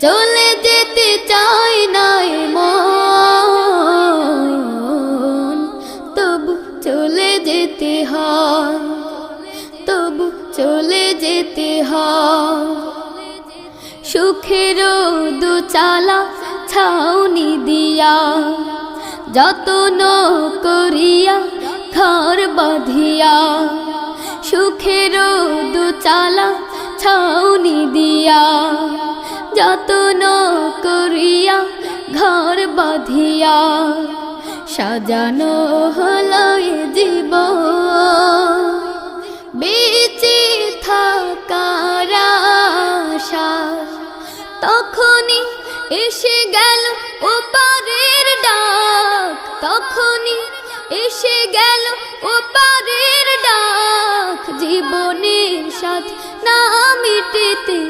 চলে যেতে চাই না মন, তবু চলে যেতে হয়, তবু চলে যেতে হয়। সুখের দুচালা ছাউনি দিয়া যতন করিয়া ঘর বাঁধিয়া, সুখের দুচালা ছাউনি দিয়া যতন করিয়া ঘর বাঁধিয়া, সাজানো হলো এ জীবন বেঁচে থাকার আশায়। তখনই এসে গেল ওপারের ডাক, তখনই এসে গেল ওপারের ডাক, জীবনের সাথ না মিটেতে